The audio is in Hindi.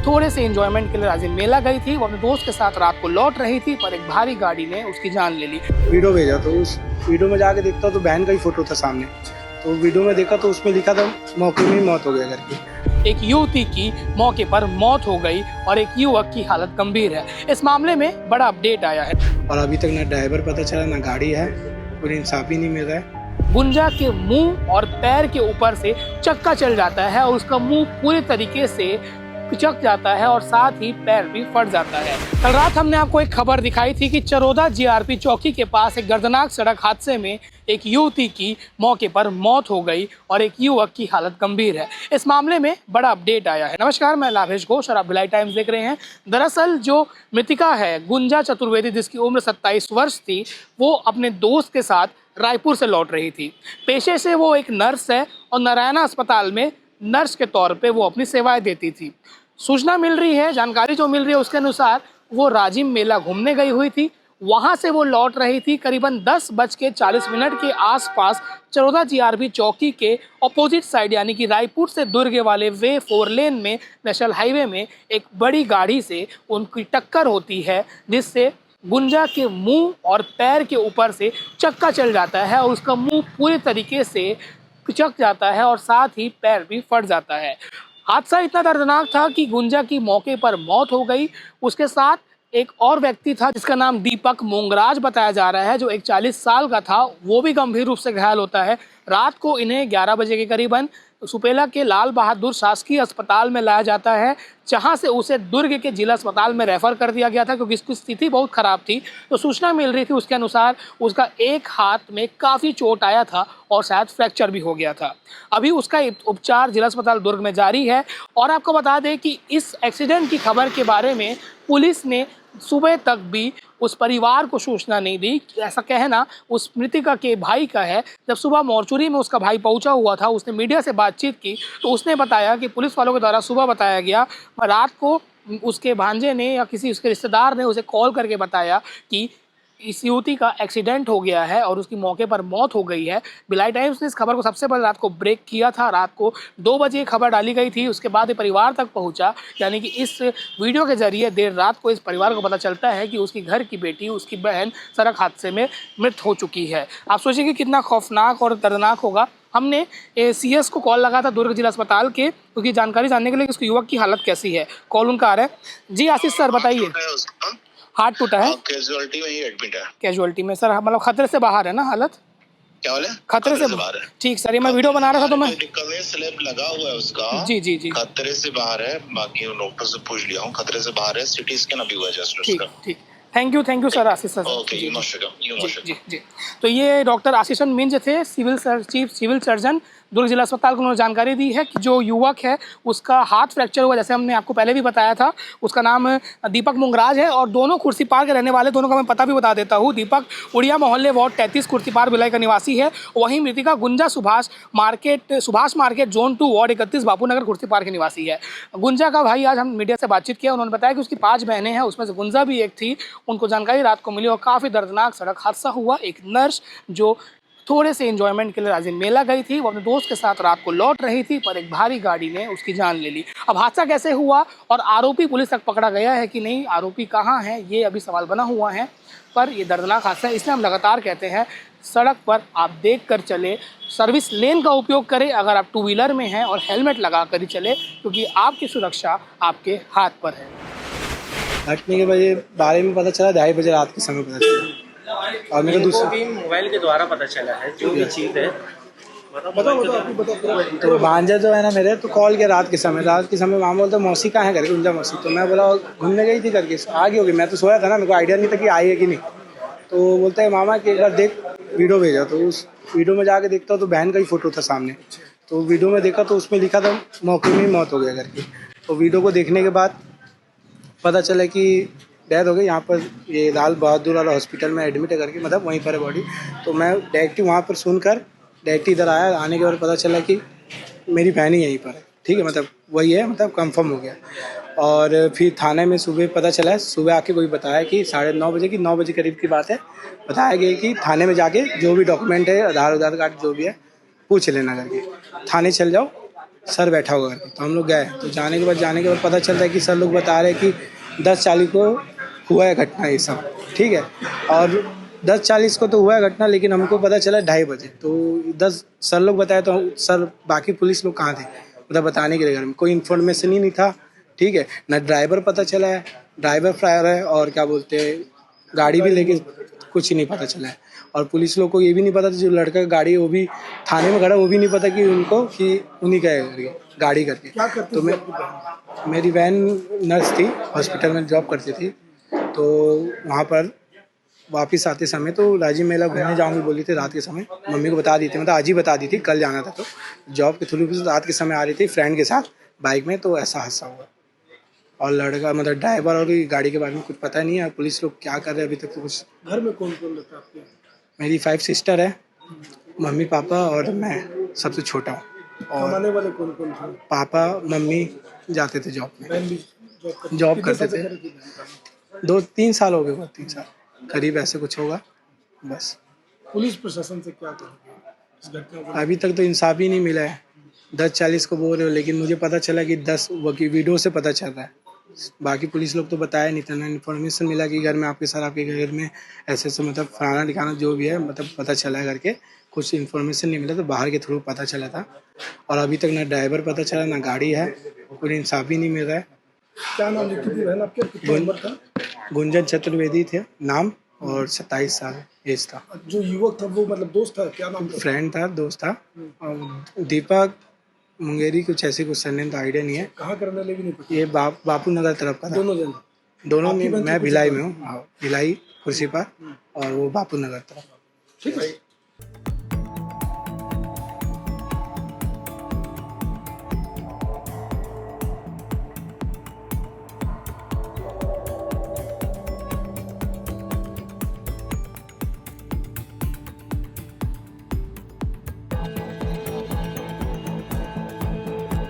थोड़े से एंजॉयमेंट के लिए राजिम मेला गई थी। वो अपने दोस्त के साथ रात को लौट रही थी, पर एक भारी गाड़ी ने उसकी जान ले ली। वीडियो भेजा तो उस वीडियो में जाके देखता तो बहन का ही फोटो था सामने, तो वीडियो में देखा तो उसमें लिखा था मौके में ही मौत हो गया करके। एक युवती की मौके पर मौत हो गई और एक युवक की हालत गंभीर है। इस मामले में बड़ा अपडेट आया है और अभी तक ना ड्राइवर पता चला ना गाड़ी है, कोई इंसाफ ही नहीं मिल रहा है। गुंजा के मुंह और पैर के ऊपर से चक्का चल जाता है और उसका मुंह पूरे तरीके से पिचक जाता है और साथ ही पैर भी फट जाता है। कल रात हमने आपको एक खबर दिखाई थी कि चरोदा जीआरपी चौकी के पास एक दर्दनाक सड़क हादसे में एक युवती की मौके पर मौत हो गई और एक युवक की हालत गंभीर है। इस मामले में बड़ा अपडेट आया है। नमस्कार, मैं लाभेश घोष और आप भिलाई टाइम्स देख रहे हैं। दरअसल जो मृतिका है गुंजा चतुर्वेदी, जिसकी उम्र 27 वर्ष थी, वो अपने दोस्त के साथ रायपुर से लौट रही थी। पेशे से वो एक नर्स है और नारायणा अस्पताल में नर्स के तौर पे वो अपनी सेवाएं देती थी। सूचना मिल रही है, जानकारी जो मिल रही है उसके अनुसार वो राजिम मेला घूमने गई हुई थी। वहां से वो लौट रही थी करीबन 10:40 के आसपास चरोदा जीआरपी चौकी के ऑपोजिट साइड, यानी कि रायपुर से दुर्ग वाले वे 4 लेन में नेशनल हाईवे में एक बड़ी गाड़ी से उनकी टक्कर होती है, जिससे गुंजा के मुंह और पैर के ऊपर से चक्का चल जाता है और उसका मुंह पूरे तरीके से पिचक जाता है और साथ ही पैर भी फट जाता है। हादसा इतना दर्दनाक था कि गुंजा की मौके पर मौत हो गई। उसके साथ एक और व्यक्ति था जिसका नाम दीपक मोंगराज बताया जा रहा है, जो एक 40 साल का था, वो भी गंभीर रूप से घायल होता है। रात को इन्हें 11 बजे के करीबन सुपेला के लाल बहादुर शासकीय अस्पताल में लाया जाता है, जहां से उसे दुर्ग के जिला अस्पताल में रेफर कर दिया गया था क्योंकि इसकी स्थिति बहुत खराब थी। तो सूचना मिल रही थी उसके अनुसार उसका एक हाथ में काफ़ी चोट आया था और शायद फ्रैक्चर भी हो गया था। अभी उसका उपचार जिला अस्पताल दुर्ग में जारी है। और आपको बता दें कि इस एक्सीडेंट की खबर के बारे में पुलिस ने सुबह तक भी उस परिवार को सूचना नहीं दी। ऐसा कहना उस मृतिका के भाई का है। जब सुबह मोर्चुरी में उसका भाई पहुंचा हुआ था, उसने मीडिया से बातचीत की तो उसने बताया कि पुलिस वालों के द्वारा सुबह बताया गया, रात को उसके भांजे ने या किसी उसके रिश्तेदार ने उसे कॉल करके बताया कि इस युवती का एक्सीडेंट हो गया है और उसकी मौके पर मौत हो गई है। भिलाई टाइम्स ने इस खबर को सबसे पहले रात को ब्रेक किया था। रात को 2 बजे खबर डाली गई थी, उसके बाद ये परिवार तक पहुंचा। यानी कि इस वीडियो के जरिए देर रात को इस परिवार को पता चलता है कि उसकी घर की बेटी, उसकी बहन सड़क हादसे में मृत हो चुकी है। आप सोचिए कि कितना खौफनाक और दर्दनाक होगा। हमने CS को कॉल लगा था दुर्ग जिला अस्पताल के, क्योंकि जानकारी जानने के लिए कि उस युवक की हालत कैसी है। कॉल उनका आ रहा है। जी आशीष सर, बताइए। हाथ टूटा है, कैजुअलिटी में ही एडमिट है। कैजुअलिटी में सर, मतलब खतरे से बाहर है ना हालत? क्या बोले? खतरे से बाहर है। ठीक सर, ये मैं वीडियो बना रहा था तो मैं स्लैब लगा हुआ है उसका। जी जी जी, खतरे से बाहर है। बाकी डॉक्टर से पूछ लिया हूँ, खतरे से बाहर है। सिटी स्कैन अभी हुआ है जस्ट ठीक उसका। ठीक, thank you sir Ashish sir. Okay, you most welcome. जी जी। तो ये डॉक्टर आशीषन मिंज थे, चीफ सिविल सर्जन दुर्ग जिला अस्पताल को। उन्होंने जानकारी दी है कि जो युवक है उसका हाथ फ्रैक्चर हुआ, जैसे हमने आपको पहले भी बताया था। उसका नाम दीपक मोंगराज है और दोनों खुर्सीपार के रहने वाले, दोनों का मैं पता भी बता देता हूँ। दीपक उड़िया मोहल्ले वार्ड 33 खुर्सीपार भिलाई का निवासी है। वहीं मृतिका Gunja Subhash market zone 2 ward 31 Bapunagar Khursipar के निवासी है। गुंजा का भाई आज हम मीडिया से बातचीत किया, उन्होंने बताया कि उसकी 5 बहनें हैं, उसमें से गुंजा भी एक थी। उनको जानकारी रात को मिली और काफ़ी दर्दनाक सड़क हादसा हुआ। एक नर्स जो थोड़े से एंजॉयमेंट के लिए राजिम मेला गई थी, वो अपने दोस्त के साथ रात को लौट रही थी, पर एक भारी गाड़ी ने उसकी जान ले ली। अब हादसा कैसे हुआ और आरोपी पुलिस तक पकड़ा गया है कि नहीं, आरोपी कहां है, ये अभी सवाल बना हुआ है। पर ये दर्दनाक हादसा है, इसलिए हम लगातार कहते हैं सड़क पर आप देख कर चले, सर्विस लेन का उपयोग करें अगर आप 2 व्हीलर में हैं, और हेलमेट लगा कर ही चले, क्योंकि आपकी सुरक्षा आपके हाथ पर है। घटने के बारे में पता चला 2:30 बजे रात के समय पता चला। और मेरे दूसरे भी मोबाइल के द्वारा पता चला है जो भी चीज़ है। तो भांजा जो है ना मेरे, तो कॉल किया रात के समय मामा बोलता मौसी कहाँ है करके, गुंजा मौसी। तो मैं बोला घूमने गई थी करके, आगे होगी। मैं तो सोया था ना, मेरे को आइडिया नहीं था कि आई है कि नहीं। तो बोलता है मामा कि एक बार देख, वीडियो भेजा। तो उस वीडियो में जाके देखता तो बहन का ही फोटो था सामने, तो वीडियो में देखा तो उसमें लिखा था मौके में ही मौत हो गया करके। तो वीडियो को देखने के बाद पता चला कि डेथ हो गई। यहाँ पर ये लाल बहादुर वाला हॉस्पिटल में एडमिट है करके, मतलब वहीं पर है बॉडी। तो मैं डायरेक्ट वहाँ पर सुनकर डायरेक्ट इधर आया। आने के बाद पता चला कि मेरी बहन ही यहीं पर है। ठीक है, मतलब वही है, मतलब कंफर्म हो गया। और फिर थाने में सुबह पता चला, सुबह आके कोई बताया कि 9:30 बजे की 9 बजे करीब की बात है, बताया गया कि थाने में जाके जो भी डॉक्यूमेंट है, आधार कार्ड जो भी है, पूछ लेना करके। थाने चल जाओ, सर बैठा होगा करके। तो हम लोग गए, तो जाने के बाद पता चलता है कि सर लोग बता रहे हैं कि 10:40 को हुआ है घटना ये सब, ठीक है। और 10:40 को तो हुआ है घटना, लेकिन हमको पता चला 2:30 बजे। तो 10 सर लोग बताए, तो सर बाकी पुलिस लोग कहाँ थे मतलब बताने के लिए? घर में कोई इन्फॉर्मेशन ही नहीं था, ठीक है। ना ड्राइवर पता चला है, ड्राइवर फरार है, और क्या बोलते हैं गाड़ी भी लेके कुछ ही नहीं पता चला है। और पुलिस लोग को ये भी नहीं पता था, जो लड़का का गाड़ी है वो भी थाने में खड़ा, वो भी नहीं पता कि उनको कि उन्हीं का है गाड़ी करके। तो मेरी बहन नर्स थी, हॉस्पिटल में जॉब करती थी। तो वहाँ पर वापस आते समय तो राजीव मेला घूमने जाऊंगी बोली थी रात के समय, मम्मी को बता दी थी, मतलब आज ही बता दी थी, कल जाना था। तो जॉब के थ्रू रात के समय आ रही थी फ्रेंड के साथ बाइक में, तो ऐसा हादसा हुआ। और लड़का मतलब ड्राइवर और गाड़ी के बारे में कुछ पता नहीं है। पुलिस लोग क्या कर रहे हैं अभी तक तो कुछ। घर में कौन कौन रहता है आपके? मेरी 5 सिस्टर है, मम्मी पापा और मैं सबसे छोटा हूँ। और कमाने वाले कौन कौन थे? पापा मम्मी जाते थे जॉब में, बहन भी जॉब कितने करते साल से थे। कर रही थी बहन? 2-3 साल हो गए, 3 साल करीब ऐसे कुछ होगा बस। पुलिस प्रशासन से क्या कहोगे इस घटना को? अभी तक तो इंसाफ ही नहीं मिला है। 10:40 को बोल रहे हो, लेकिन मुझे पता चला कि 10 की वीडियो से पता चल रहा है। बाकी पुलिस लोग तो बताया नहीं था ना। इन्फॉर्मेशन मिला कि घर में आपके सर आपके घर में ऐसे ऐसे मतलब फलाना दिखाना जो भी है मतलब पता चला है करके। कुछ इन्फॉर्मेशन नहीं मिला, तो बाहर के थ्रू पता चला था। और अभी तक ना ड्राइवर पता चला, ना गाड़ी है, कोई इंसाफ ही नहीं मिल रहा है। क्या नाम लिखी थी बहन आपके? कितना उम्र था? गुंजन चतुर्वेदी थे नाम, और 27 साल एज था। जो युवक था वो मतलब दोस्त था, क्या नाम था? फ्रेंड था, दोस्त था। और दीपक मुंगेरी कुछ ऐसे कुछ सरनेम तो आइडिया नहीं है। कहाँ करने लगे नहीं पता? ये बापू नगर तरफ का था। दोनों जन? दोनों आपकी में बहन मैं तो भिलाई में हूँ, भिलाई खुर्सी पर, और वो बापू नगर तरफ। ठीक है।